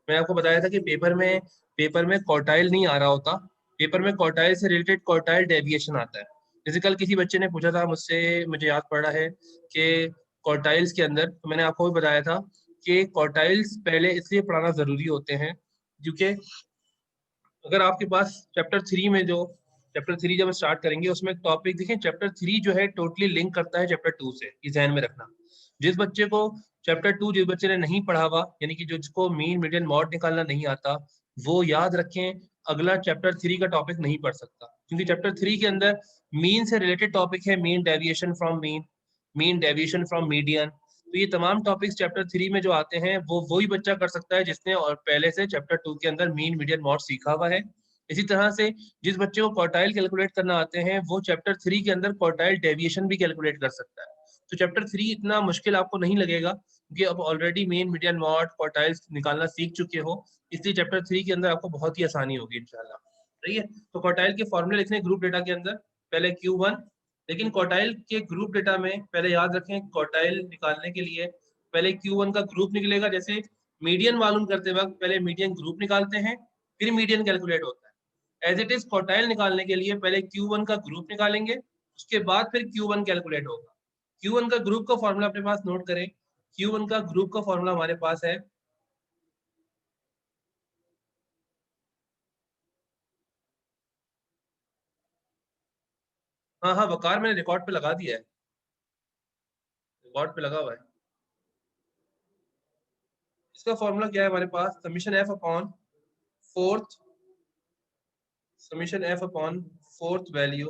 मैंने आपको बताया था कि पेपर में क्वार्टाइल नहीं आ रहा होता, पेपर में क्वार्टाइल से रिलेटेड क्वार्टाइल डेविएशन आता है। जैसे कल किसी बच्चे ने पूछा था मुझसे, मुझे याद पड़ रहा है कि क्वार्टाइल्स के अंदर, तो मैंने आपको भी बताया था कि क्वार्टाइल्स पहले इसलिए पढ़ाना जरूरी होते हैं क्योंकि अगर आपके पास चैप्टर 3 जब स्टार्ट करेंगे उसमें टॉपिक देखें, चैप्टर 3 जो है टोटली लिंक करता है चैप्टर 2 से, ये ध्यान में रखना। जिस बच्चे ने नहीं पढ़ा हुआ, यानी कि जिसको मीन मीडियन मॉड निकालना नहीं आता, वो याद रखें अगला चैप्टर 3 का टॉपिक नहीं पढ़ सकता, क्योंकि चैप्टर 3 के अंदर मीन से रिलेटेड टॉपिक है, मीन डेविएशन फ्रॉम मीडियन। तो ये तमाम टॉपिक्स चैप्टर 3 में जो आते हैं वो वही बच्चा कर सकता है जिसने और पहले से चैप्टर 2 के अंदर मीन मीडियन मॉड सीखा हुआ है। इसी तरह से जिस बच्चे को क्वार्टाइल कैलकुलेट करना आते हैं वो चैप्टर 3 के अंदर क्वार्टाइल डेविएशन भी कैलकुलेट कर सकता है। तो चैप्टर 3 इतना मुश्किल आपको नहीं लगेगा क्योंकि अब already mean median mode quartiles निकालना सीख चुके हो, इसलिए चैप्टर 3 के अंदर आपको बहुत ही आसानी होगी इंशाल्लाह। सही है, तो क्वार्टाइल के फॉर्मूले लिखने ग्रुप डेटा के अंदर, पहले Q1। लेकिन क्वार्टाइल के ग्रुप डेटा में पहले याद रखें, क्वार्टाइल निकालने के लिए पहले Q1 का ग्रुप निकलेगा। जैसे मीडियन मालूम करते वक्त पहले मीडियन ग्रुप निकालते हैं, फिर मीडियन कैलकुलेट होता है। एज इट इज क्वार्टाइल निकालने के लिए पहले Q1 का ग्रुप निकालेंगे, उसके बाद फिर Q1 कैलकुलेट होगा। Q1 का ग्रुप का फॉर्मूला अपने पास नोट करें। Q1 का ग्रुप का फॉर्मूला हमारे पास है, हाँ हाँ वकार, मैंने रिकॉर्ड पे लगा दिया है, रिकॉर्ड पे लगा हुआ है। इसका फॉर्मूला क्या है हमारे पास, fourth summation f upon fourth value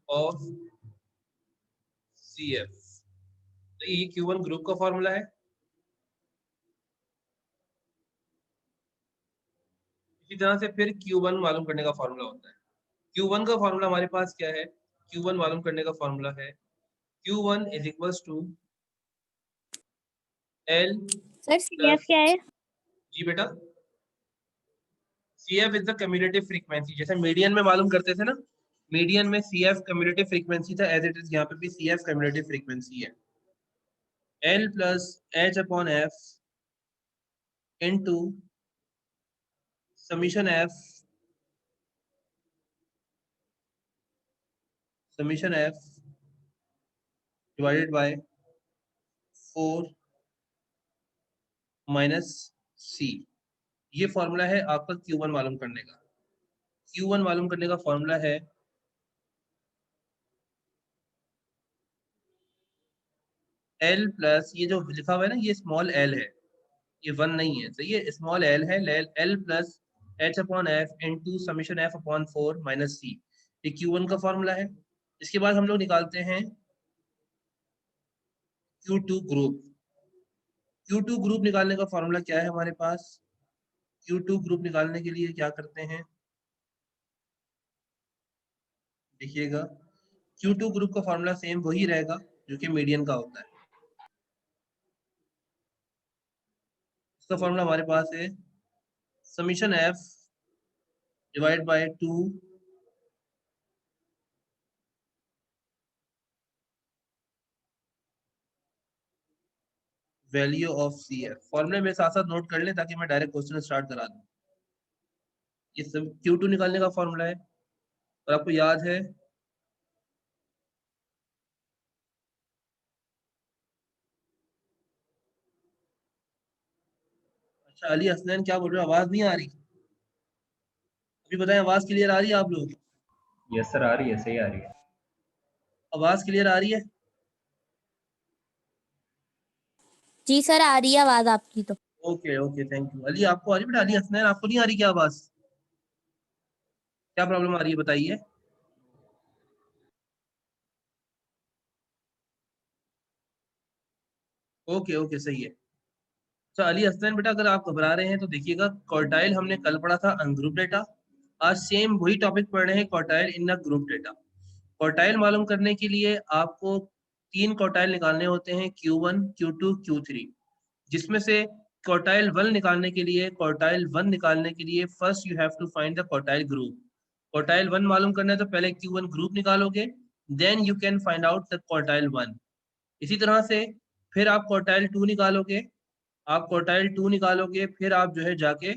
of c f. तो ये Q1 ग्रुप का फॉर्मूला है। इसी तरह से फिर Q1 मालूम करने का फॉर्मूला होता है। Q1 का फॉर्मूला हमारे पास क्या है, Q1 मालूम करने का फॉर्मूला है Q1 is equals to L sir CF plus, क्या है? जी बेटा, CF is the cumulative frequency. जैसे मीडियन में मालूम करते थे ना, मीडियन में CF कम्युलेटिव फ्रीक्वेंसी था, एज इट इज यहाँ पे भी CF कम्युलेटिव फ्रीक्वेंसी है। L plus H upon F into summation F divided by 4 minus C। ये फॉर्मूला है आपका Q1 मालूम करने का। Q1 मालूम करने का फॉर्मूला है L प्लस, ये जो लिखा हुआ है ना ये स्मॉल l है, ये 1 नहीं है, सही है, स्मॉल l है, L plus H upon F into summation F upon 4 minus C। ये Q1 का फॉर्मूला है। इसके बाद हम लोग निकालते हैं Q2 ग्रुप। Q2 ग्रुप निकालने का फॉर्मूला क्या है हमारे पास, Q2 ग्रुप निकालने के लिए क्या करते हैं, देखिएगा Q2 ग्रुप का फॉर्मूला सेम वही रहेगा जो कि मीडियन का होता है। इसका फॉर्मूला हमारे पास है summation F divide by 2 value of CF। फॉर्मूले में साथ साथ नोट कर लें ताकि मैं डायरेक्ट क्वेश्चन स्टार्ट करा दूं। ये सब Q2 निकालने का फॉर्मूला है और आपको याद है अच्छा अली हसनैन क्या बोल रहे हो, आवाज नहीं आ रही, अभी बताएं आवाज क्लियर आ रही है आप लोग, यस सर, आ रही है, सही आ रही है। आवाज क्लियर आ रही है? जी सर आ रही है आवाज आपकी तो। Okay okay thank you. Ali आपको आ रही है बेटा, अली हसनैन आपको नहीं आ रही क्या आवाज, क्या प्रॉब्लम आ रही है बताइए। ओके ओके सही है। तो अली हसनैन बेटा अगर आप घबरा रहे हैं तो देखिएगा, क्वार्टाइल हमने कल पढ़ा था अनग्रुप डेटा, आज सेम वही टॉपिक पढ़ रहे हैं, quartile in the group data. Quartile मालूम करने के लिए आपको 3 क्वार्टाइल निकालने होते हैं, Q1 Q2 Q3, जिसमें से क्वार्टाइल वन निकालने के लिए first you have to find the quartile group. Quartile one मालूम करना है तो पहले Q1 ग्रुप निकालोगे, then you can find out the quartile one. इसी तरह से फिर आप क्वार्टाइल 2 निकालोगे, आप क्वार्टाइल 2 निकालोगे, फिर आप जो है जाके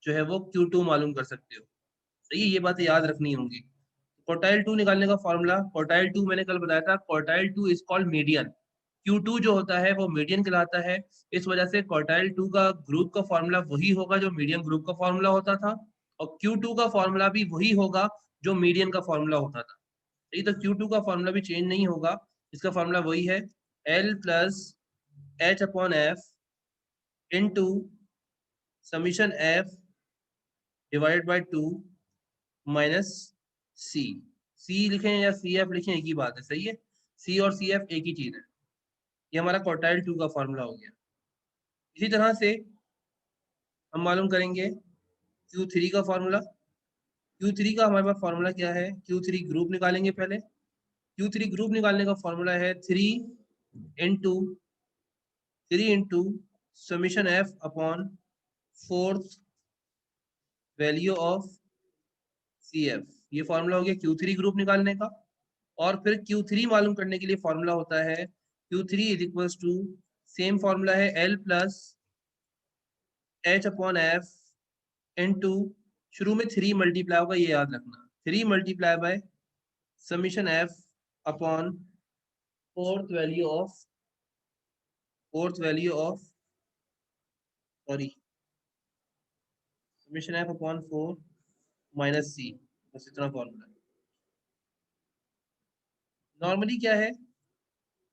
जो है वो Q2 मालूम कर सकते हो। सही है, ये बातें याद रखनी होंगी। क्वार्टाइल 2 निकालने का फॉर्मूला, क्वार्टाइल 2 मैंने कल बताया था, quartile 2 is called median. Q2 जो होता है वो मीडियन कहलाता है। इस वजह से क्वार्टाइल 2 का ग्रुप का फॉर्मूला वही होगा जो मीडियन ग्रुप का फॉर्मूला होता था, और Q2 का फॉर्मूला भी वही होगा जो मीडियन का फॉर्मूला होता था। सही, तो Q2 का फॉर्मूला भी चेंज नहीं होगा, इसका फॉर्मूला वही है, L plus H upon F into summation F divided by 2 minus C। C लिखें या CF लिखें एक ही बात है, सही है, C और CF एक ही चीज है। ये हमारा क्वार्टाइल 2 का फॉर्मूला हो गया। इसी तरह से हम मालूम करेंगे Q3 का फॉर्मूला। Q3 का हमारे पास फॉर्मूला क्या है, Q3 ग्रुप निकालेंगे पहले। Q3 ग्रुप निकालने का फॉर्मूला है 3 into summation F upon fourth value of CF। ये फॉर्मूला हो गया Q3 ग्रुप निकालने का। और फिर Q3 मालूम करने के लिए फॉर्मूला होता है Q3 is equals to, same formula है L plus H upon F into, शुरू में 3 मल्टीप्लाई होगा, ये याद रखना, 3 multiply by summation F upon fourth value of sorry summation F upon 4 minus C। बस इतना फॉर्मूला है। नॉर्मली क्या है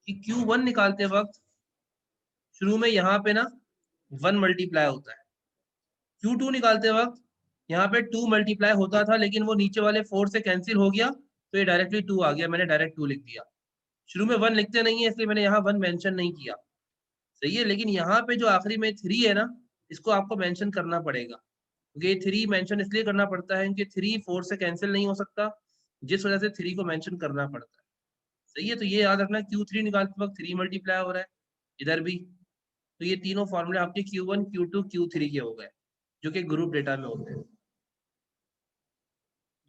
कि Q1 निकालते वक्त शुरू में यहाँ पे ना 1 मल्टीप्लाई होता है, Q2 निकालते वक्त यहाँ पे 2 मल्टीप्लाई होता था, लेकिन वो नीचे वाले 4 से कैंसिल हो गया, तो ये डायरेक्टली 2 आ गया, मैंने डायरेक्ट 2 लिख दिया। शुरू में 1 लिखते नहीं है, इसलिए मैंने यहाँ 1 मेंशन नहीं किया। सही है, लेकिन यहाँ पे जो आखिरी में 3 है ना, इसको आपको मेंशन करना पड़ेगा, क्योंकि ये 3 मेंशन इसलिए करना पड़ता है क्योंकि 3 4 से कैंसिल नहीं हो सकता, जिस वजह से 3 को मेंशन करना पड़ता है। सही है, तो ये याद रखना, Q3 निकालते वक्त 3 मल्टीप्लाई हो रहा है, इधर भी। तो ये तीनों फॉर्मूले आपके Q1 Q2 Q3 के हो गए, जो कि ग्रुप डेटा में होते हैं।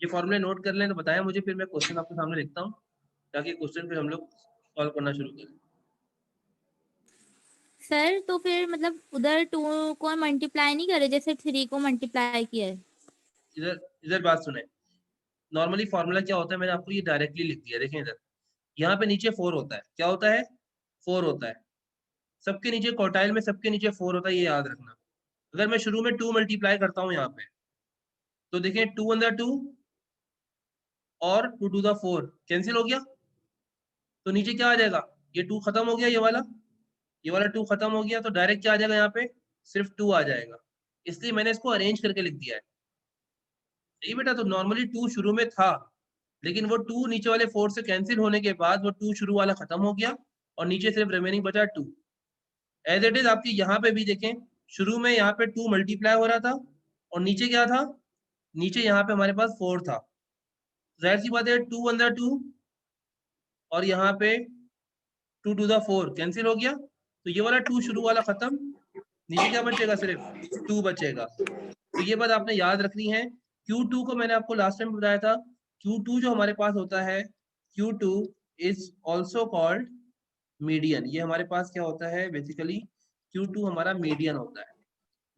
ये फॉर्मूले नोट कर लें तो बताएं मुझे, फिर मैं क्वेश्चन आपके सामने लिखता हूँ, ताकि क्वेश्चन फिर हम लोग सॉल्व करना शुरू करें। सर तो फिर मतलब उधर 2 को मल्टीप्लाई नहीं करे जैसे 3 को मल्टीप्लाई किया है। इधर इधर बात सुने, नॉर्मली फॉर्मूला क्या होता है, मैंने आपको ये डायरेक्टली लिख दिया, देखें इधर, यहाँ पे नीचे 4 होता है, क्या होता है, 4 होता है, सबके नीचे क्वार्टाइल में सबके नीचे 4 होता है, ये याद रखना। अगर मैं शुरू में 2 मल्टीप्लाई करता हूँ यहाँ पे, तो देखें 2 अंदर 2 और 2 टू द 4 कैंसिल हो गया, तो नीचे क्या आ जाएगा, ये 2 खत्म हो गया, ये वाला 2 खत्म हो गया, तो डायरेक्ट क्या आ जाएगा, यहाँ पे सिर्फ 2 आ जाएगा, इसलिए मैंने इसको अरेंज करके लिख दिया है। सही बेटा, तो नॉर्मली 2 शुरू में था, लेकिन वो 2 नीचे वाले 4 से कैंसिल होने के बाद वो 2 शुरू वाला खत्म हो गया, और नीचे सिर्फ रिमेनिंग बचा 2। एज इट इज आपकी यहाँ पे भी देखें, शुरू में यहाँ पे 2 मल्टीप्लाई हो रहा था, और नीचे क्या था, नीचे यहाँ पे हमारे पास 4 था, जाहिर सी बात है 2 अंदर 2 और यहाँ पे 2 टू द 4 कैंसिल हो गया, तो ये वाला 2 शुरू वाला खत्म, नीचे क्या बचेगा, सिर्फ 2 बचेगा। तो ये बात आपने याद रखनी है। Q2 को मैंने आपको लास्ट टाइम बताया था, Q2 जो हमारे पास होता है, Q2 is also called median. ये हमारे पास क्या होता है, बेसिकली Q2 हमारा मीडियन होता है।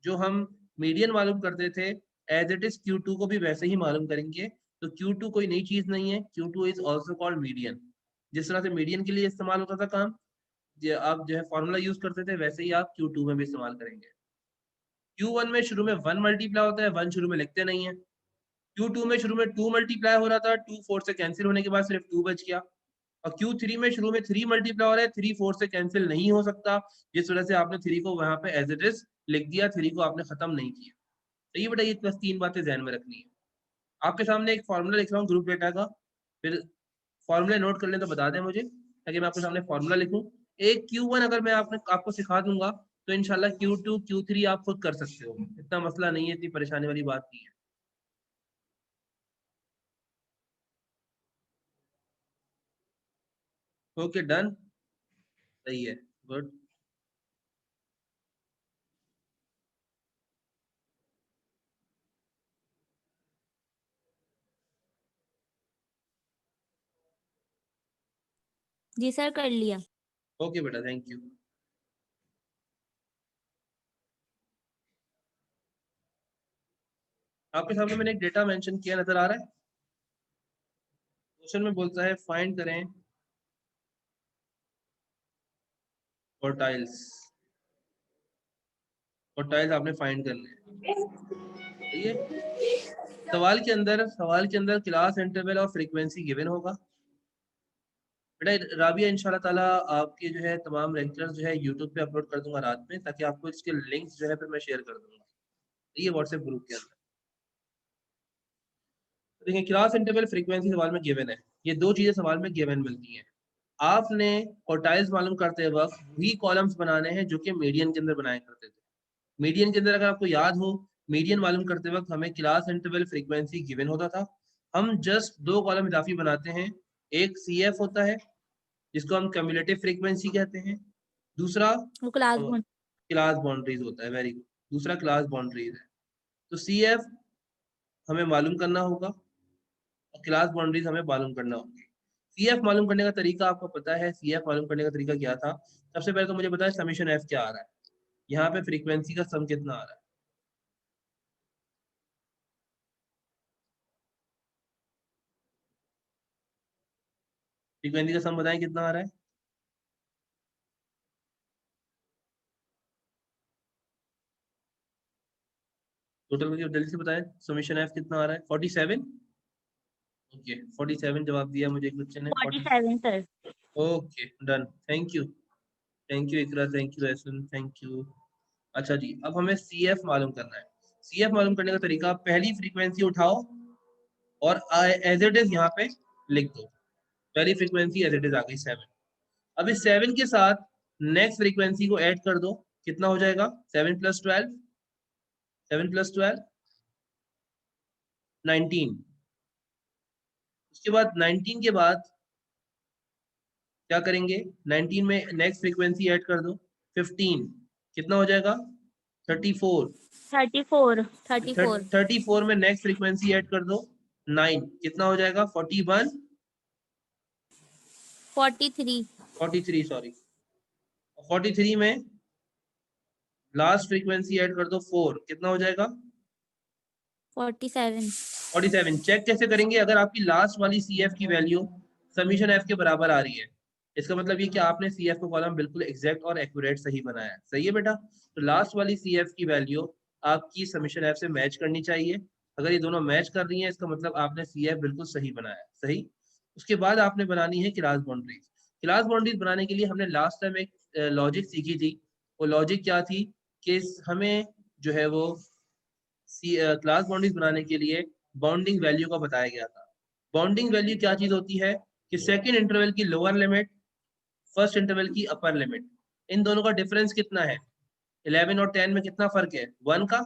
जो हम मीडियन मालूम करते थे, एज इट इज Q2 को भी वैसे ही मालूम करेंगे। तो Q2 कोई नई चीज नहीं है, Q2 is also called median. जिस तरह से मीडियन के लिए इस्तेमाल होता था काम, आप जो है फॉर्मूला यूज करते थे, वैसे ही आप Q2 में भी इस्तेमाल करेंगे। Q1 में शुरू में 1 मल्टीप्लाई होता है, 1 शुरू में लिखते नहीं है। Q2 में शुरू में 2 मल्टीप्लाई हो रहा था, 2 4 से कैंसिल होने के बाद सिर्फ 2 बच गया। और Q3 में शुरू में 3 मल्टीप्लाई हो रहा है, 3 4 से कैंसिल नहीं हो सकता, जिस वजह से आपने 3 को वहां पे एज इट इज लिख दिया, 3 को आपने खत्म नहीं किया। तो ये बेटा, ये बस 3 बातें ध्यान में रखनी है। आपके सामने एक फॉर्मूला लिख रहा हूँ ग्रुप डेटा का, फिर फॉर्मूले नोट कर लें तो बता दें मुझे, ताकि मैं आपके सामने फॉर्मूला लिखूं। एक Q1 अगर मैं आपको सिखा दूंगा, तो इंशाल्लाह Q2 Q3 आप खुद कर सकते हो, इतना मसला नहीं है, इतनी परेशानी वाली बात नहीं है। ओके डन, सही है, गुड। जी सर कर लिया। ओके बेटा, थैंक यू। आपके सामने मैंने एक डेटा मेंशन किया, नजर आ रहा है? क्वेश्चन में बोलता है फाइंड करें क्वार्टाइल्स। क्वार्टाइल्स आपने फाइंड कर लिए, सही है। सवाल के अंदर क्लास इंटरवल और फ्रीक्वेंसी गिवन होगा। बेटा राबिया इंशाल्लाह ताला आपके जो है तमाम लेक्चर्स जो है यूट्यूब पे अपलोड कर दूंगा रात में, ताकि आपको इसके लिंक्स जो है फिर मैं शेयर कर दूंगा, ये व्हाट्सएप ग्रुप के अंदर। तो देखिए क्लास इंटरवल फ्रीक्वेंसी सवाल में गिवन है, ये दो चीजें सवाल में गिवन मिलती हैं। आपने क्वार्टाइल्स मालूम करते वक्त वही कॉलम्स बनाने हैं जो कि मीडियन के अंदर बनाया करते थे। मीडियन के अंदर अगर आपको याद हो, मीडियन मालूम करते वक्त हमें क्लास इंटरवल फ्रीक्वेंसी गिवन होता था। हम जस्ट दो कॉलम इजाफी बनाते हैं, एक सी एफ होता है जिसको हम कम्युलेटिव फ्रीक्वेंसी कहते हैं, दूसरा वो क्लास बॉन्ड। क्लास बाउंड्रीज होता है। वेरी गुड, दूसरा क्लास बाउंड्रीज है। तो सी एफ हमें मालूम करना होगा और क्लास बाउंड्रीज हमें मालूम करना होगी। सी एफ मालूम करने का तरीका आपको पता है, सी एफ मालूम करने का तरीका क्या था? सबसे पहले तो मुझे बताया समीशन एफ क्या आ रहा है, यहाँ पे फ्रीक्वेंसी का सम कितना आ रहा है। फ्रीक्वेंसी का सम बताएं कितना आ रहा है। टोटल करके जल्दी से बताएं, समीशन एफ कितना आ रहा है? 47। ओके 47 जवाब दिया मुझे एक बच्चे ने। 47 sir. Okay done, thank you, thank you Iqra, thank you Ehsan, thank you. अच्छा जी, अब हमें सी एफ मालूम करना है। सी एफ मालूम करने का तरीका, पहली फ्रीक्वेंसी उठाओ और एज इट इज यहाँ पे लिख दो। पहली फ्रीक्वेंसी एज इट इज आ गई 7। अब इस 7 के साथ नेक्स्ट फ्रीक्वेंसी को ऐड कर दो, कितना हो जाएगा? 7 + 12, 7 + 12 19। उसके बाद 19 के बाद क्या करेंगे? 19 में नेक्स्ट फ्रीक्वेंसी ऐड कर दो 15, कितना हो जाएगा? 34। 34 34 में नेक्स्ट फ्रीक्वेंसी ऐड कर दो 9, कितना हो जाएगा? 41 43 सॉरी। 43 में लास्ट फ्रीक्वेंसी ऐड कर दो 4, कितना हो जाएगा? 47 47। चेक कैसे करेंगे? अगर आपकी लास्ट वाली सी एफ की वैल्यू समीशन एफ के बराबर आ रही है, इसका मतलब ये कि आपने सी एफ को कॉलम बिल्कुल एग्जैक्ट और एक्यूरेट सही बनाया है। सही है बेटा? तो लास्ट वाली सी एफ की वैल्यू आपकी समीशन एफ से मैच करनी चाहिए। अगर ये दोनों मैच कर रही हैं, इसका मतलब आपने सी एफ बिल्कुल सही बनाया है। सही। उसके बाद आपने बनानी है क्लास बाउंड्रीज। क्लास बाउंड्रीज बनाने के लिए हमने लास्ट टाइम एक लॉजिक सीखी थी। वो लॉजिक क्या थी कि हमें जो है वो क्लास बाउंड्रीज बनाने के लिए बाउंडिंग वैल्यू का बताया गया था। बाउंडिंग वैल्यू क्या चीज होती है कि सेकंड इंटरवल की लोअर लिमिट, फर्स्ट इंटरवल की अपर लिमिट, इन दोनों का डिफरेंस कितना है? 11 और 10 में कितना फर्क है? 1 का।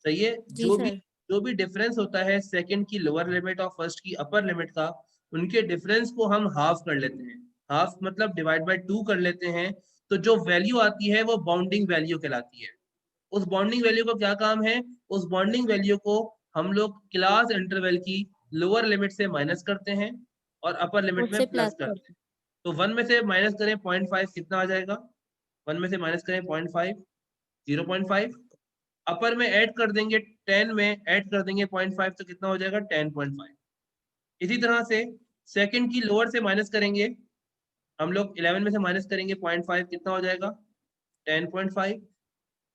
सही है। जी सर। जो भी डिफरेंस होता है सेकंड की लोअर लिमिट और फर्स्ट की अपर लिमिट का, उनके डिफरेंस को हम हाफ कर लेते हैं। हाफ मतलब डिवाइड बाय 2 कर लेते हैं। तो जो वैल्यू आती है वो बाउंडिंग वैल्यू कहलाती है। उस बॉन्डिंग वैल्यू का क्या काम है? उस बॉन्डिंग वैल्यू को हम लोग क्लास इंटरवल की लोअर लिमिट से माइनस करते हैं और अपर लिमिट में उससे प्लस प्लस करते हैं। कर। तो 1 में से माइनस करें 0.5, कितना आ जाएगा? 1 में से माइनस करें 0.5, 0.5। अपर में ऐड कर देंगे 10 में ऐड कर देंगे 0.5, तो कितना हो जाएगा? 10.5। इसी तरह से सेकंड की लोअर से माइनस करेंगे हम लोग, 11 में से माइनस करेंगे 0.5, कितना हो जाएगा? 10.5।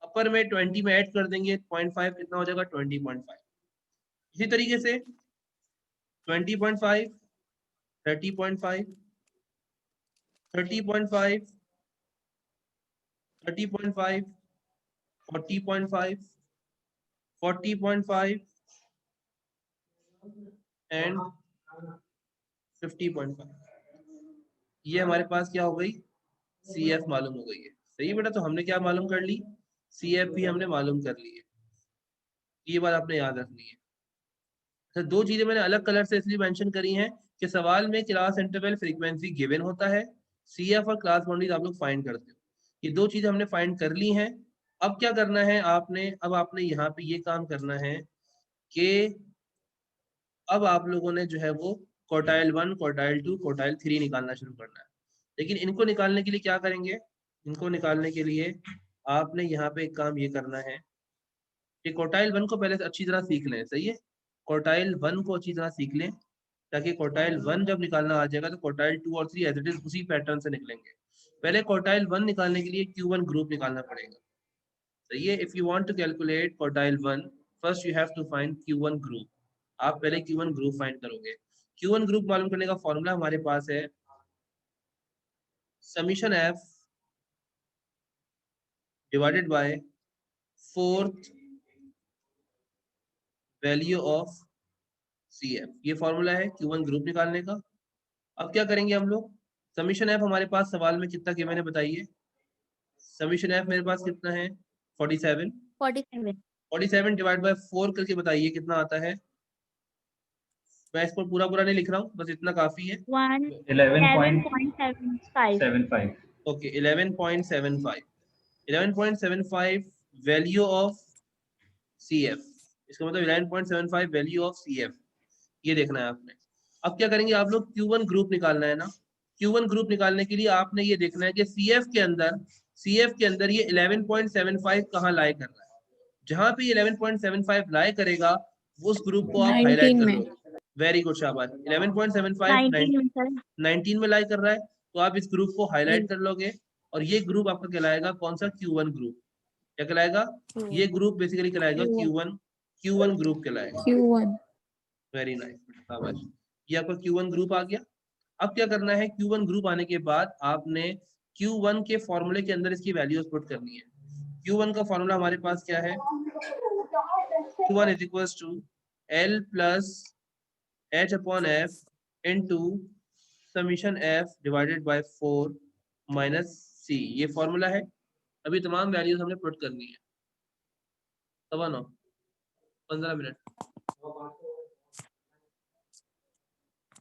अपर में 20 में ऐड कर देंगे 0.5, कितना हो जाएगा? 20.5। इसी तरीके से 20.5, 30.5, 30.5, 30.5, 40.5, 40.5 एंड 50.5। ये हमारे पास क्या हो गई? सी एफ मालूम हो गई है। सही है बेटा? तो हमने क्या मालूम कर ली? सी एफ भी हमने मालूम कर ली है। ये बात आपने याद रखनी है। तो दो चीजें मैंने अलग कलर से इसलिए मेंशन करी हैं कि सवाल में क्लास इंटरवल फ्रीक्वेंसी गिवन होता है, सी एफ और क्लास बाउंड्रीज आप लोग फाइंड करते हो। ये दो चीजें हमने फाइंड कर ली हैं। अब क्या करना है आपने? अब आपने यहाँ पे ये काम करना है कि अब आप लोगों ने जो है वो क्वार्टाइल 1, क्वार्टाइल 2, क्वार्टाइल 3 निकालना शुरू करना है। लेकिन इनको निकालने के लिए क्या करेंगे? इनको निकालने के लिए आपने यहाँ पे एक काम ये करना है कि क्वार्टाइल 1 को पहले से अच्छी तरह सीख लें, सही है। क्वार्टाइल 1 को अच्छी तरह सीख लें, ताकि क्वार्टाइल 1 जब निकालना आ जाएगा तो क्वार्टाइल 2 और 3 एज इट इज उसी पैटर्न से निकलेंगे। पहले क्वार्टाइल 1 निकालने के लिए Q1 ग्रुप निकालना पड़ेगा, सही है। If you want to calculate quartile 1, first you have to find Q1 group. आप पहले Q1 ग्रुप फाइंड करोगे। Q1 ग्रुप मालूम करने का फॉर्मूला हमारे पास है summation F divided by fourth value of CF। ये फॉर्मूला है Q1 ग्रुप निकालने का। अब क्या करेंगे हम लोग, समीशन F हमारे पास सवाल में कितना कि मैंने बताइए, समीशन F मेरे पास कितना है 47। 47 47 डिवाइड बाय 4 करके बताइए कितना आता है। मैं इसको पूरा पूरा नहीं लिख रहा हूँ, बस इतना काफी है। 11.75 11.75 ओके 11.75 11.75 वैल्यू ऑफ CF, इसका मतलब 11.75 वैल्यू ऑफ CF, ये देखना है आपने। अब क्या करेंगे आप लोग, Q1 ग्रुप निकालना है ना। Q1 ग्रुप निकालने के लिए आपने ये देखना है कि CF के अंदर ये 11.75 कहाँ लाई कर रहा है। जहां पे 11.75 लाई करेगा उस ग्रुप को आप हाईलाइट 19 कर में। लो। वेरी गुड, शाबाश। 11.75 19 में सर 19 में लाई कर रहा है, तो आप इस ग्रुप को हाईलाइट कर लोगे और ये ग्रुप आपका कहलाएगा कौन सा, Q1 ग्रुप। क्या कहलाएगा, ये ग्रुप बेसिकली कहलाएगा Q1 ग्रुप कहलाएगा। Q1 वेरी नाइस, शाबाश। ये आपका Q1 ग्रुप आ गया। अब क्या करना है, Q1 ग्रुप आने के बाद आपने Q1 के फॉर्मूले के अंदर इसकी वैल्यूज पुट करनी है। Q1 का फॉर्मूला हमारे पास क्या है, Q1 is equals to L plus H upon F into summation F divided by 4 minus C। ये फॉर्मूला है। अभी तमाम वैल्यूज हमने पुट करनी है। 15 मिनट,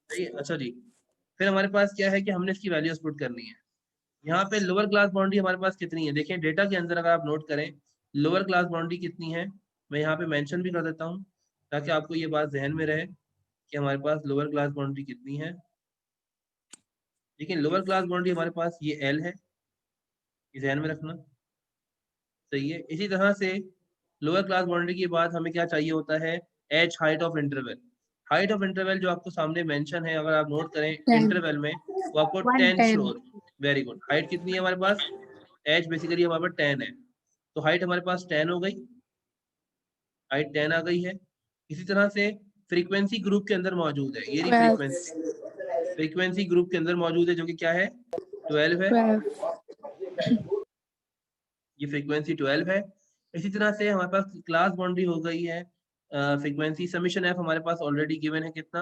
सही है। अच्छा जी, फिर हमारे पास क्या है कि हमने इसकी वैल्यूज पुट करनी है। यहाँ पे लोअर क्लास बाउंड्री हमारे पास कितनी है, देखें डेटा के अंदर अगर आप नोट करें लोअर क्लास बाउंड्री कितनी है, मैं यहाँ पे मेंशन भी कर देता हूँ ताकि आपको ये बात जहन में रहे कि हमारे पास लोअर क्लास बाउंड्री कितनी है। लेकिन लोअर क्लास बाउंड्री हमारे पास ये L है, ये ध्यान में रखना, सही है। इसी तरह से लोअर क्लास बाउंड्री के बाद हमें क्या चाहिए होता है, H height of interval. Height of interval जो आपको सामने मेंशन है, अगर आप नोट करें 10 इंटरवल में, वो आपको 10 10 शो। Very good. हाइट कितनी है हमारे पास, H बेसिकली हमारे पास 10 है, तो हाइट हमारे पास 10 हो गई, हाइट 10 आ गई है। इसी तरह से फ्रीक्वेंसी ग्रुप के अंदर मौजूद है, ये रही 12 फ्रीक्वेंसी ग्रुप के अंदर मौजूद है जो कि क्या है 12 है, 12 ये फ्रीक्वेंसी 12 है। इसी तरह से हमारे पास क्लास बाउंड्री हो गई है फ्रीक्वेंसी समीशन F हमारे पास ऑलरेडी गिवन है कितना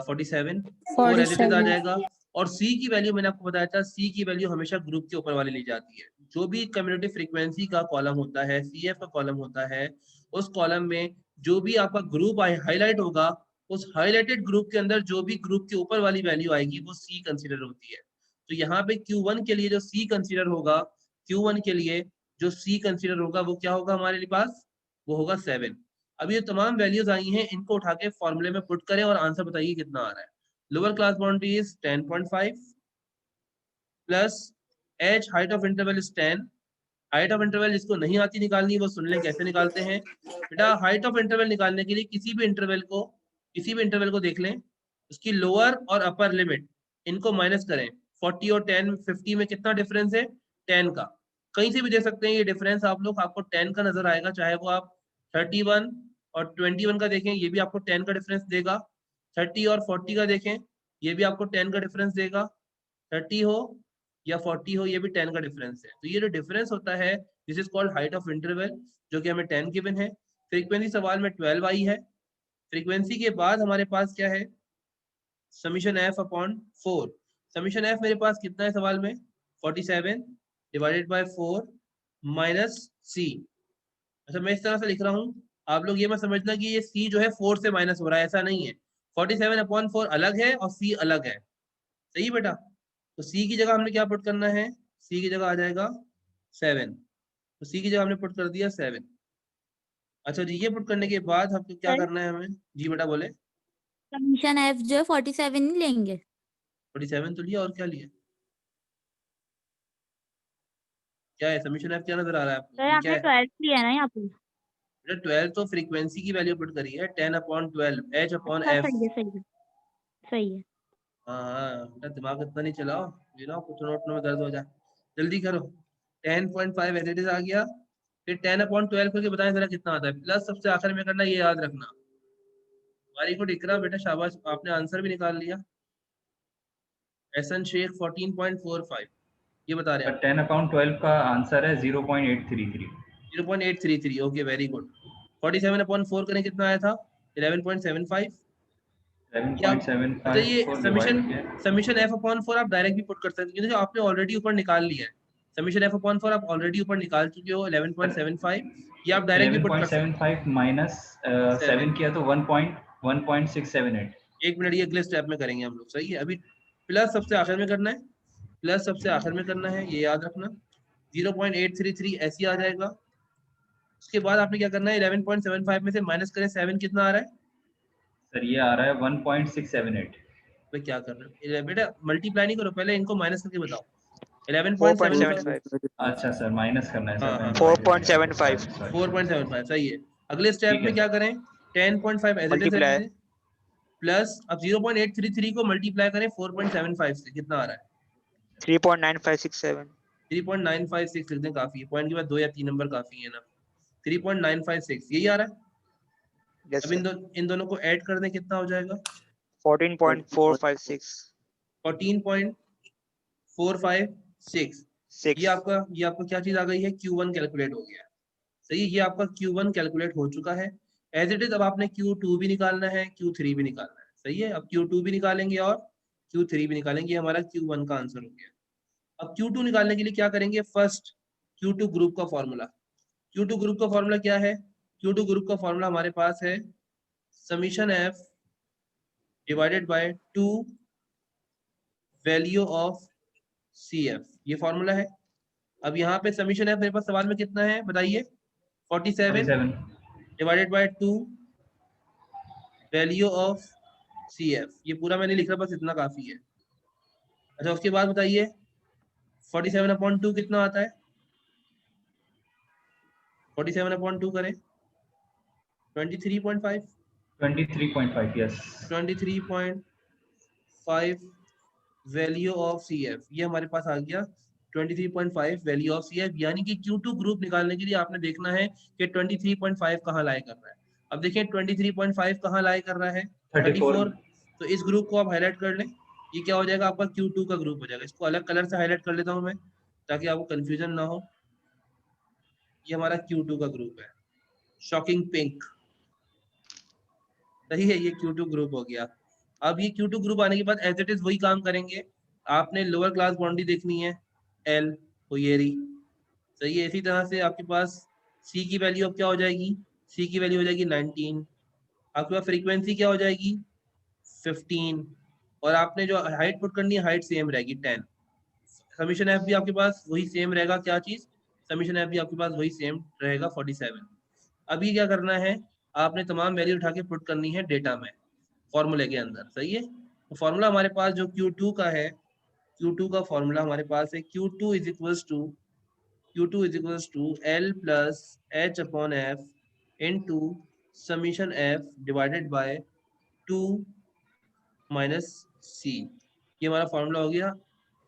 47, 4 एज इट इज आ 47 जाएगा। और C की वैल्यू मैंने आपको बताया था, C की वैल्यू हमेशा ग्रुप के ऊपर वाली ली जाती है। जो भी कम्युनिटी फ्रीक्वेंसी का कॉलम होता है, CF का कॉलम होता है, उस कॉलम में जो भी आपका ग्रुप हाईलाइट होगा, उस हाईलाइटेड ग्रुप के अंदर जो भी ग्रुप के ऊपर वाली वैल्यू आएगी वो C कंसीडर होती है। तो यहाँ पे Q1 के लिए जो C कंसीडर होगा, Q1 के लिए जो C कंसीडर होगा वो क्या होगा हमारे पास, वो होगा 7। अब ये तमाम वैल्यूज आई हैं, इनको उठा के फॉर्मूले में पुट करें और आंसर बताइए कितना आ रहा है। Lower class boundary is 10.5 plus H height of interval is 10। Height of interval जिसको नहीं आती निकालनी वो सुन लें कैसे निकालते हैं। बेटा हाइट ऑफ इंटरवल निकालने के लिए किसी भी इंटरवल को देख लें, उसकी लोअर और अपर लिमिट इनको माइनस करें। 40 और 10 50 में कितना डिफरेंस है, 10 का। कहीं से भी दे सकते हैं ये डिफरेंस आप लोग, आपको 10 का नजर आएगा, चाहे वो आप 31 और 21 का देखें, ये भी आपको 10 का डिफरेंस देगा। 30 और 40 का देखें, ये भी आपको 10 का डिफरेंस देगा। 30 हो या 40 हो, ये भी 10 का डिफरेंस है। तो ये जो डिफरेंस होता है this is called height of interval, जो कि हमें 10 गिवन है। फ्रीक्वेंसी सवाल में 12 आई है। फ्रीक्वेंसी के बाद हमारे पास क्या है, summation F upon 4। Summation F मेरे पास कितना है सवाल में, 47 डिवाइडेड बाय 4 माइनस C। अच्छा मैं इस तरह से लिख रहा हूँ, आप लोग ये मत समझना कि ये C जो है 4 से माइनस हो रहा है, ऐसा नहीं है। 47 अपॉन 4 अलग है और C अलग है, सही बेटा। तो C की जगह हमने क्या पुट करना है, C की जगह आ जाएगा 7, तो C की जगह हमने पुट कर दिया 7। अच्छा जी, ये पुट करने के बाद हमको क्या सर करना है हमें, जी बेटा बोले। समीशन F जो है 47 नहीं लेंगे। 47 तो लिया, और क्या लिया, क्या है समीशन F, क्या नजर आ रहा है आपको, सर ये क्या आपने है। 12 लिया ना यहाँ पे। बेटा 12 तो फ्रीक्वेंसी की वैल्यू पुट करी है, 10/12 h अपॉन अच्छा f। सही है सही है सही है। हाँ बेटा दिमाग इतना नहीं चलाओ, यू नो कुछ नोट में दर्द हो जाए। जल्दी करो। 10.5 एज इट इज आ गया, फिर 10/12 करके बताएं जरा कितना आता है, प्लस सबसे आखिर में करना, ये याद रखना। वेरी गुड इकरा बेटा, शाबाश, आपने आंसर भी निकाल लिया। एहसन शेख 14.45 ये बता रहे हैं। 10/12 का आंसर है 0.833। 0.833, ओके वेरी गुड। 47/4 करें कितना आया था? 11.75। या अच्छा, 7.75 ये को समीशन डिवाइड किया। समीशन f/4 आप डायरेक्ट भी पुट कर सकते हैं, क्योंकि आपने ऑलरेडी ऊपर निकाल लिया है। समीशन f/4 आप ऑलरेडी ऊपर निकाल चुके हो 11.75, ये आप डायरेक्ट भी पुट कर सकते हैं। 11.75 माइनस 7 किया तो 1.678। एक मिनट, ये अगले स्टेप में करेंगे हम लोग, सही है। अभी प्लस सबसे आखिर में करना है, प्लस सबसे आखिर में करना है, ये याद रखना। 0.833 ऐसे आ जाएगा। उसके बाद आपने क्या करना है, 11.75 में से माइनस करें 7, कितना आ रहा है? सर ये आ रहा है 1.678। भाई क्या कर रहे हो बेटा, मल्टीप्लाई नहीं करो, पहले इनको माइनस करके बताओ। 11.75। 4.75 अच्छा सर, माइनस करना है हाँ सर, हाँ, मैं डिवाइड कर दिया। 4.75 सॉरी 4.75 सही है। अगले स्टेप ठीक में है क्या सर। करें, 10.5 एज इट इज मल्टीप्लाई रखते हैं, प्लस अब 0.833 को मल्टीप्लाई करें 4.75 से, कितना आ रहा है? 3.9567 3.956 लिख दें, काफी है। पॉइंट के बाद 2 या 3 नंबर काफी है ना। 3.956 यही आ रहा है। यस अब सर इन दोनों को ऐड कर दें, कितना हो जाएगा? 14.456 14.456। ये 6 आपका क्या चीज आ गई है, Q1 कैलकुलेट हो गया। सही है, ये आपका Q1 कैलकुलेट हो चुका है एज इट इज। अब आपने Q2 भी निकालना है, Q3 भी निकालना है। सही है, अब Q2 भी निकालेंगे और Q3 भी निकालेंगे, ये हमारा Q1 का आंसर हो गया। अब Q2 निकालने के लिए क्या करेंगे, फर्स्ट Q2 ग्रुप का फॉर्मूला। Q2 ग्रुप का फॉर्मूला क्या है? Q2 ग्रुप का फॉर्मूला हमारे पास है summation f divided by 2 value of CF, ये फॉर्मूला है। अब यहाँ पे समीशन f मेरे पास सवाल में कितना है बताइए? 47 47। Divided by 2 value of CF, ये पूरा मैंने लिखा, बस इतना काफी है। अच्छा उसके बाद बताइए 47/2 कितना आता है? 47/2 करें 23.5। 23.5 यस। 23.5 वैल्यू ऑफ CF, ये हमारे पास आ गया 23.5 वैल्यू ऑफ CF। यानी कि Q2 ग्रुप निकालने के लिए आपने देखना है कि 23.5 कहाँ लाई कर रहा है। अब देखें 23.5 कहाँ लाई कर रहा है, 34। 34। तो इस ग्रुप को आप हाईलाइट कर लें, ये क्या हो जाएगा आपका Q2 का ग्रुप हो जाएगा। इसको अलग कलर से हाईलाइट कर लेता हूं मैं, ताकि आपको कंफ्यूजन ना हो। ये हमारा Q2 का ग्रुप है, शॉकिंग पिंक। सही है, ये Q2 ग्रुप हो गया। अब ये Q2 ग्रुप आने के बाद एज इट इज वही काम करेंगे। आपने लोअर क्लास बाउंड्री देखनी है, L तो ये रही। सही है, इसी तरह से आपके पास C की वैल्यू अब क्या हो जाएगी, C की वैल्यू हो जाएगी 19। आपके पास फ्रीक्वेंसी क्या हो जाएगी 15, और आपने जो हाइट पुट करनी है, हाइट सेम रहेगी 10। समीशन एफ भी आपके पास वही सेम रहेगा, क्या चीज, समीशन एफ भी आपके पास वही सेम रहेगा 47। अभी क्या करना है, आपने तमाम वैल्यू उठा के पुट करनी है डेटा में, फॉर्मूले के अंदर। सही है, तो फॉर्मूला हमारे पास जो Q2 का है, Q2 का फॉर्मूला हमारे पास है Q2 is equals to L plus H upon F into summation F divided by 2 minus C। ये हमारा फॉर्मूला हो गया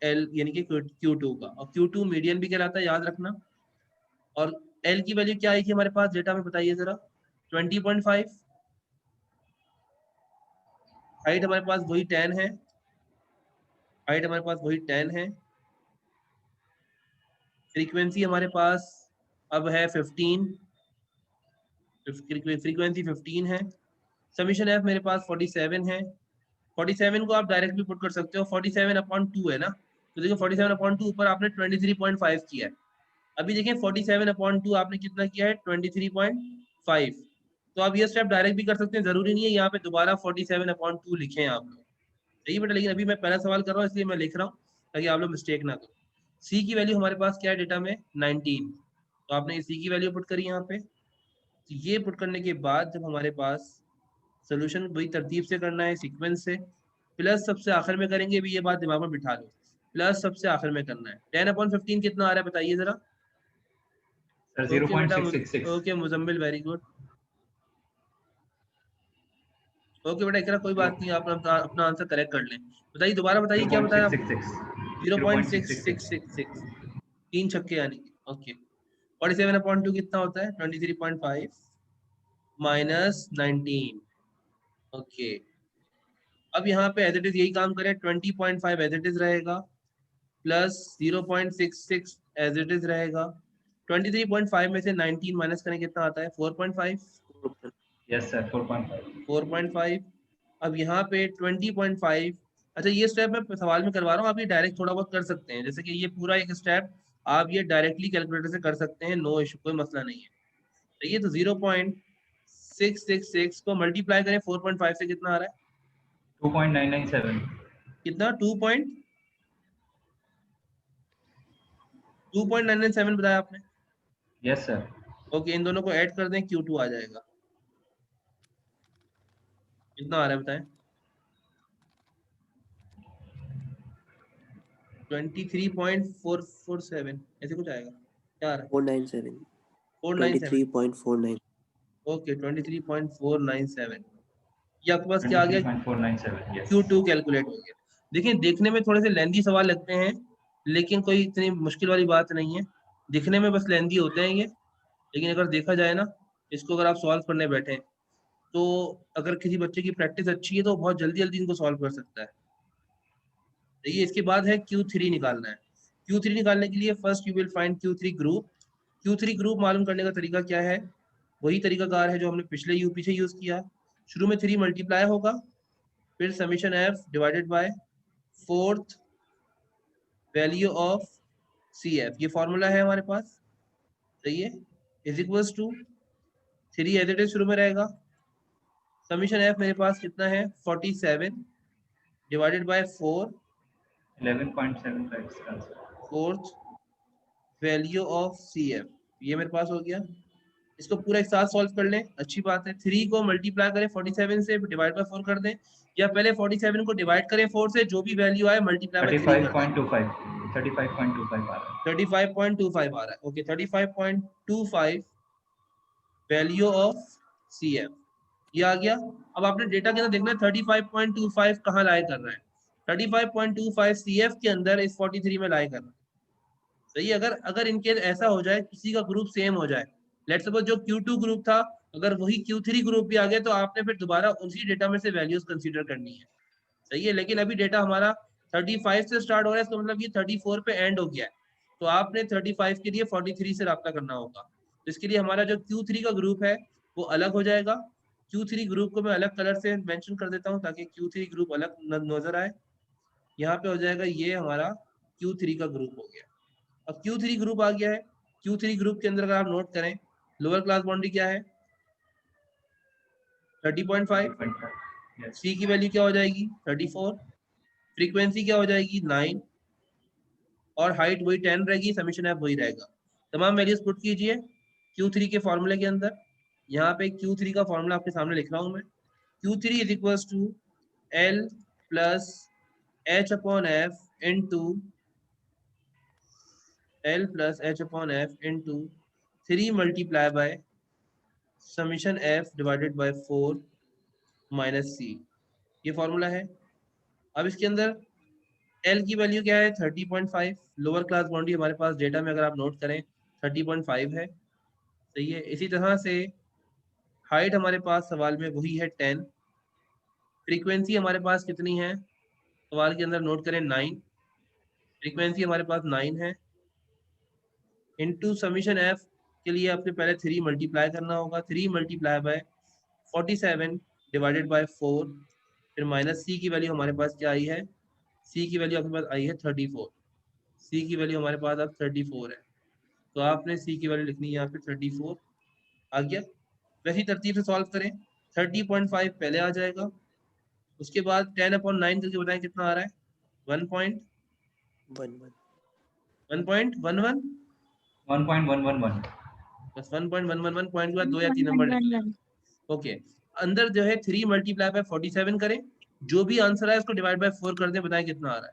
L यानी कि Q2 का, और Q2 मीडियन भी कहलाता है, याद रखना। और L की वैल्यू क्या आई थी हमारे पास, डेटा में बताइए जरा। 20.5। हाइट हमारे पास वही 10 है, हाइट हमारे पास वही 10 है। फ्रीक्वेंसी हमारे पास अब है 15, फ्रीक्वेंसी 15 है। समीशन एफ मेरे पास 47 है। 47 को आप डायरेक्ट भी पुट कर सकते हो, 47/2 है ना, तो देखो 47/2 ऊपर आपने 23.5 किया है। अभी देखें 47/2 आपने कितना किया है, 23.5। तो आप ये स्टेप डायरेक्ट भी कर सकते हैं, जरूरी नहीं है यहाँ पे दोबारा 47/2 लिखें आप लोग। सही बेटा, लेकिन अभी मैं पहला सवाल कर रहा हूँ इसलिए मैं लिख रहा हूँ, ताकि आप लोग मिस्टेक ना करो। C की वैल्यू हमारे पास क्या है डेटा में, 19। तो आपने C की वैल्यू पुट करी यहाँ पे। तो ये पुट करने के बाद जब हमारे पास सोल्यूशन वही तरतीब से करना है, सीक्वेंस से, प्लस सबसे आखिर में करेंगे भी, ये बात दिमाग में बिठा लो, प्लस सबसे आखिर में करना है। 10/15 कितना आ रहा है बताइए जरा। सर ओके बेटा 0.666 okay Muzammil very good. Okay बेटा इकरा कोई बात नहीं, आप अपना आंसर करेक्ट कर लें। बताइए दोबारा बताइए क्या बताया आपने? 0.6666 3 छक्के यानी कि ओके। 47/2 कितना होता है? 23.5 माइनस 19। ओके अब यहाँ पे एज इट इज यही काम करें, 20.5 एज इट इज रहेगा प्लस 0.66 एज इट इज रहेगा। 23.5 में से 19 माइनस करें कितना आता है? 4.5। Yes sir 4.5 4.5। अब यहाँ पे 20.5, अच्छा ये स्टेप मैं सवाल में करवा रहा हूँ, आप ये डायरेक्ट थोड़ा बहुत कर सकते हैं, जैसे कि ये पूरा एक स्टेप आप ये डायरेक्टली कैलकुलेटर से कर सकते हैं, नो इशू, कोई मसला नहीं है। तो ये तो 0.666 को मल्टीप्लाई करें 4.5 से कितना आ रहा है? 2.997 कितना? 2.997 बताया आपने। यस सर ओके इन दोनों को ऐड कर दें, Q2 आ जाएगा। कितना आ रहा है बताएं? 23.447 ऐसे कुछ आएगा, क्या आ रहा है? 497 497। 23.49 ओके 23.497, ये आपके पास क्या आ गया? 23.497 यस Q2 कैलकुलेट हो गया। देखिए देखने में थोड़े से लेंदी सवाल लगते हैं, लेकिन कोई इतनी मुश्किल वाली बात नहीं है, दिखने में बस लेंदी होते हैं ये, लेकिन अगर देखा जाए ना, इसको अगर आप सॉल्व करने बैठे तो अगर किसी बच्चे की प्रैक्टिस अच्छी है तो बहुत जल्दी जल्दी इनको सॉल्व कर सकता है। देखिए इसके बाद है Q3 निकालना है। Q3 निकालने के लिए first you will find Q3 group. Q3 group मालूम करने का तरीका क्या है? वही तरीकाकार है जो हमने पिछले यूपी से यूज किया। शुरू में 3 मल्टीप्लाई होगा, फिर summation f divided by fourth value of CF, ये फॉर्मूला है हमारे पास, सही है, is equals to 3 as it is शुरू में रहेगा, समीशन f मेरे पास कितना है? 47 डिवाइडेड बाय 4 11.75 इसका answer fourth value of CF, ये मेरे पास हो गया। इसको पूरा एक साथ सॉल्व कर लें, अच्छी बात है। 3 को मल्टीप्लाई करें 47 से, डिवाइड बाय 4 कर दें, या पहले 47 को डिवाइड करें 4 से, जो भी वैल्यू आए मल्टीप्लाई बाय 3 कर दें। 35.25 आ रहा है 35.25 आ रहा है। ओके 35.25 वैल्यू ऑफ CF, ये आ गया। अब आपने डेटा के अंदर देखना है 35.25 कहाँ लाई कर रहा है। 35.25 CF के अंदर इस 43 में लाई कर रहा है, सही है। अगर अगर इनके ऐसा हो जाए किसी का ग्रुप सेम हो जाए, लेट्स सपोज जो Q2 ग्रुप था अगर वही Q3 ग्रुप भी आ गया, तो आपने फिर दोबारा उसी डेटा में से वैल्यूज कंसीडर करनी है, सही है। लेकिन अभी डेटा हमारा 35 से स्टार्ट हो रहा है, इसका मतलब ये 34 पे एंड हो गया है, तो आपने 35 के लिए 43 से रब्ता करना होगा। तो इसके लिए हमारा जो Q3 का ग्रुप है वो अलग हो जाएगा। Q3 ग्रुप को मैं अलग कलर से मेंशन कर देता हूँ ताकि Q3 ग्रुप अलग नजर आए। यहाँ पे हो जाएगा ये हमारा Q3 का ग्रुप हो गया। अब Q3 ग्रुप आ गया है। Q3 ग्रुप के अंदर अगर आप नोट करें, लोअर क्लास बाउंड्री क्या है? 30.5। 30.5 यस C की वैल्यू क्या हो जाएगी? 34। फ्रीक्वेंसी क्या हो जाएगी? 9। और हाइट वही 10 रहेगी, समीशन f वही रहेगा। तमाम वैल्यूज पुट कीजिए Q3 के फॉर्मूले के अंदर। यहाँ पे Q3 का फॉर्मूला आपके सामने लिख रहा हूँ मैं। Q3 is equals to L plus H upon F into L plus H upon F into 3 multiply by summation f divided by 4 minus C, ये फॉर्मूला है। अब इसके अंदर L की वैल्यू क्या है? 30.5। लोअर क्लास बाउंड्री हमारे पास डेटा में अगर आप नोट करें 30.5 है, सही है। इसी तरह से हाइट हमारे पास सवाल में वही है 10। फ्रीक्वेंसी हमारे पास कितनी है सवाल के अंदर? नोट करें 9। फ्रीक्वेंसी हमारे पास 9 है, इनटू समीशन f के लिए आपने पहले 3 मल्टीप्लाई करना होगा, 3 मल्टीप्लाई बाय 47 डिवाइडेड बाय 4, फिर माइनस C की वैल्यू हमारे पास क्या आई है? C की वैल्यू आपके पास आई है 34। C की वैल्यू हमारे पास अब 34 है, तो आपने C की वैल्यू लिखनी है यहाँ पे 34 आ गया। वैसी तरतीब से सॉल्व करें, 30.5 पहले आ जाएगा, उसके बाद 10/9 करके बताएं कितना आ रहा है? 1.11 1.111 बस 1.111 पॉइंट के बाद 2 या 3 नंबर लिख लें। ओके अंदर जो है 3 मल्टीप्लाई बाय 47 करें, जो भी आंसर है उसको डिवाइड बाय 4 कर दें, बताएं कितना आ रहा है?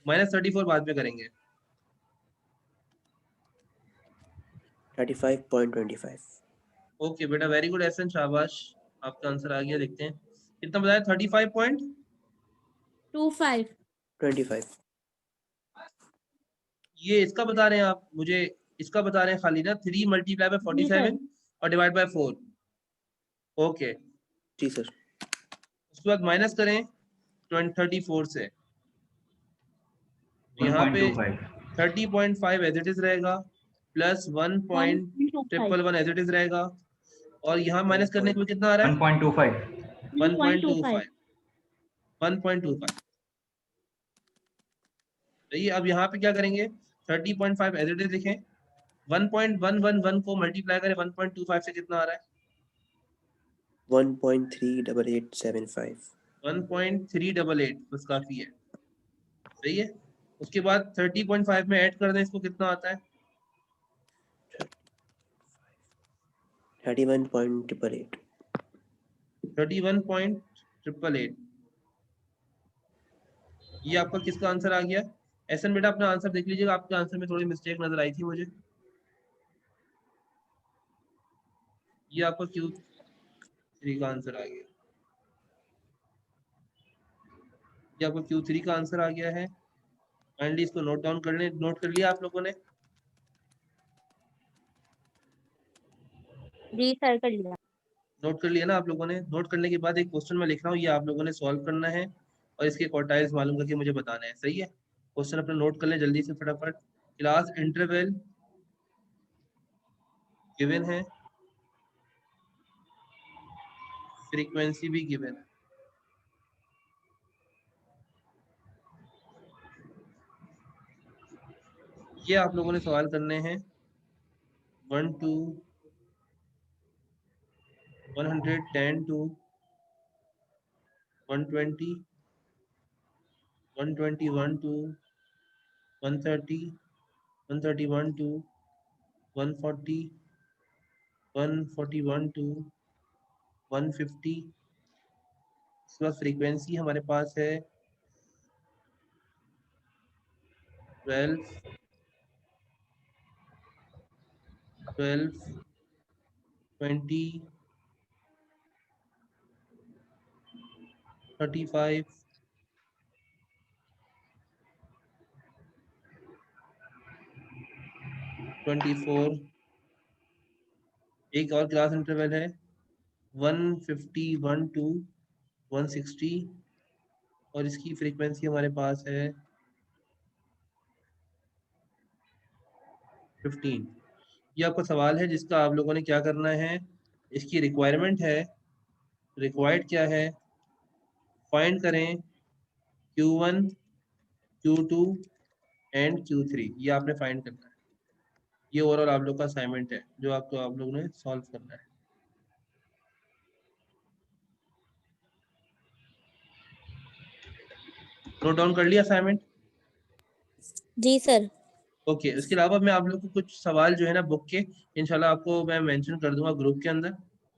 -34 बाद में करेंगे। 35.25। ओके बेटा, वेरी गुड एहसन, शाबाश, आपका आंसर आ गया। देखते हैं कितना बताया, 35.25। 25। ये इसका बता रहे हैं आप मुझे, इसका बता रहे हैं खाली ना, 3 मल्टीप्लाई बाय 47 और डिवाइड बाय 4। ओके, जी सर। उसके बाद माइनस करें 34 से, यहाँ पे 30.5 एज इट इज रहेगा, प्लस 1.111 एज इट इज रहेगा, और यहाँ माइनस करने के लिए कितना आ रहा है, 1.25। 1.25। सही है। अब यहाँ पे क्या करेंगे, 30.5 एज इट इज लिखें, 1.111 को मल्टीप्लाई करें 1.25 से, कितना आ रहा है, 1.38875। 1.388, बस काफी है। सही है। उसके बाद 30.5 में ऐड कर दें इसको, कितना आता है, 31.888। 31.888। ये आपका किसका आंसर आ गया। एहसन बेटा अपना आंसर देख लीजिएगा, आपके आंसर में थोड़ी मिस्टेक नजर आई थी मुझे। ये आपका Q3 का आंसर आ गया, ये आपका Q3 का आंसर आ गया है। काइंडली इसको नोट डाउन कर लें। नोट कर लिया आप लोगों ने, जी सर, कर लिया। नोट कर लिया ना आप लोगों ने। नोट करने के बाद एक क्वेश्चन मैं लिख रहा हूँ, ये आप लोगों ने सॉल्व करना है और इसके क्वार्टाइल्स मालूम करके मुझे बताना है। सही है। क्वेश्चन अपना नोट कर लें जल्दी से फटाफट। क्लास इंटरवल गिवन है, फ्रीक्वेंसी भी गिवन है। ये आप लोगों ने सवाल करने हैं 1 to 110 to 120, 121 to 130, 131 to 140, 141 to 150। इसके बाद फ्रीक्वेंसी हमारे पास है 12, 20, 35, 24। एक और क्लास इंटरवल है 151 to 160 और इसकी फ्रीक्वेंसी हमारे पास है 15। ये आपका सवाल है जिसका आप लोगों ने क्या करना है, इसकी रिक्वायरमेंट है, रिक्वायर्ड क्या है, फाइंड करें Q1, Q2 एंड Q3। ये आपने फाइंड करना है। ये ओवरऑल आप लोग का असाइनमेंट है जो आप लोगों ने सॉल्व करना है। नोट डाउन कर लिया असाइनमेंट। जी सर। ओके, उसके अलावा मैं आप लोग को कुछ सवाल जो है ना बुक के, इंशाल्लाह आपको मैं मेंशन कर दूंगा ग्रुप के अंदर,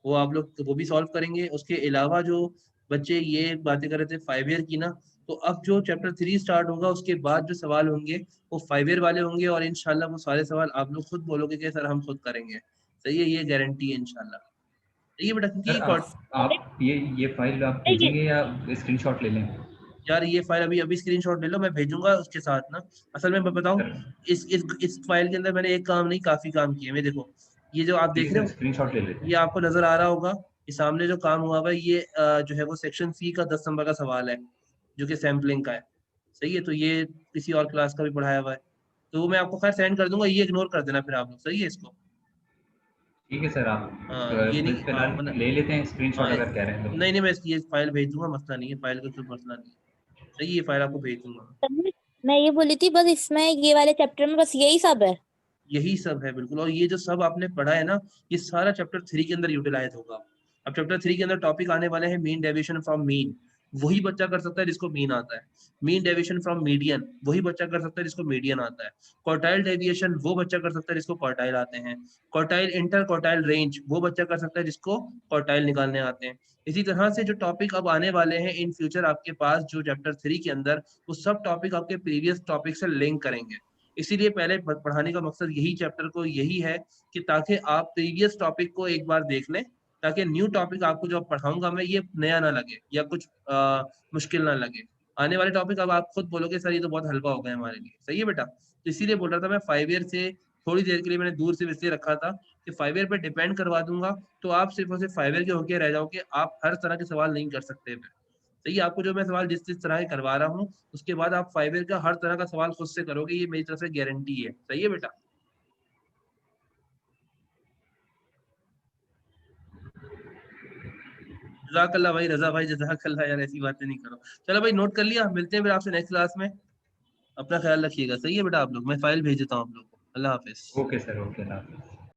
वो आप लोग वो भी सॉल्व करेंगे। उसके अलावा जो बच्चे ये बातें कर रहे थे 5 ईयर की ना, तो अब जो चैप्टर 3 स्टार्ट होगा उसके बाद जो सवाल होंगे वो 5 ईयर वाले होंगे और इंशाल्लाह वो सारे सवाल आप लोग खुद बोलोगे कि सर हम खुद करेंगे। सही है, ये गारंटी है इंशाल्लाह। सही है बेटा, क्योंकि आप ये फाइल आप भेजेंगे या स्क्रीनशॉट ले लें? यार ये फाइल अभी स्क्रीनशॉट ले लो, मैं भेजूंगा उसके साथ ना। असल में मैं बताऊं, इस फाइल के अंदर मैंने एक काम नहीं काफी काम किए। मैं देखो, ये जो आप देख रहे हो स्क्रीनशॉट ले लेते ये आपको नजर आ रहा होगा, ये सामने जो काम हुआ हुआ है ये जो है वो सेक्शन सी का 10 नंबर का सवाल है जो कि सैम्पलिंग का है। सही है, तो ये किसी और क्लास का भी पढ़ाया हुआ है, तो वो मैं आपको खैर सेंड कर दूंगा, ये इग्नोर कर देना फिर आप लोग। सही है इसको। ठीक है सर, आप ये नहीं, फिलहाल ले लेते हैं स्क्रीनशॉट हाँ, अगर कह रहे हैं तो। नहीं मैं इसकी फाइल भेज दूंगा, मसला नहीं है, फाइल का कोई मसला नहीं है। सही है, ये फाइल आपको भेज दूंगा। मैं ये बोली थी बस इसमें ये वाले चैप्टर में बस यही सब है। यही सब है बिल्कुल, और ये जो सब आपने पढ़ा है ना ये सारा चैप्टर 3 के अंदर यूटिलाइज होगा। अब चैप्टर 3 के अंदर टॉपिक आने वाले हैं मीन डेविएशन फ्रॉम मीन, वही बच्चा कर सकता है जिसको मीन आता है। मीन डेविएशन फ्रॉम मीडियन, वही बच्चा कर सकता है जिसको मीडियन आता है। क्वार्टाइल डेविएशन, वो बच्चा कर सकता है जिसको क्वार्टाइल आते हैं। क्वार्टाइल इंटर क्वार्टाइल रेंज, वो बच्चा कर सकता है जिसको क्वार्टाइल निकालने आते हैं। इसी तरह से जो टॉपिक अब आने वाले हैं इन फ्यूचर आपके पास जो चैप्टर 3 के अंदर, वो सब टॉपिक आपके प्रीवियस टॉपिक से लिंक करेंगे। इसीलिए पहले पढ़ाने का मकसद यही चैप्टर को यही है कि ताकि आप प्रीवियस टॉपिक को एक बार देख लें, ताकि न्यू टॉपिक आपको जो पढ़ाऊंगा मैं ये नया ना लगे या कुछ मुश्किल ना लगे। आने वाले टॉपिक अब आप खुद बोलोगे सर ये तो बहुत हल्का हो गया हमारे लिए, सही है बेटा। तो इसीलिए बोल रहा था मैं 5 ईयर से थोड़ी देर के लिए मैंने दूर से इसलिए रखा था कि 5 ईयर पे डिपेंड करवा दूंगा तो आप सिर्फ और सिर्फ 5 ईयर के होके रह जाओगे, आप हर तरह के सवाल नहीं कर सकते फिर। सही है, आपको जो मैं सवाल जिस तरह के करवा रहा हूँ उसके बाद आप 5 ईयर का हर तरह का सवाल खुद से करोगे, ये मेरी तरफ से गारंटी है। सही है बेटा। जज़ाकल्लाह भाई, रजा भाई जज़ाकल्लाह यार, ऐसी बातें नहीं करो। चलो भाई नोट कर लिया, मिलते हैं फिर आपसे नेक्स्ट क्लास में। अपना ख्याल रखिएगा, सही है बेटा आप लोग। मैं फाइल भेज देता हूँ आप लोग को। अल्लाह हाफिज। Okay sir, okay.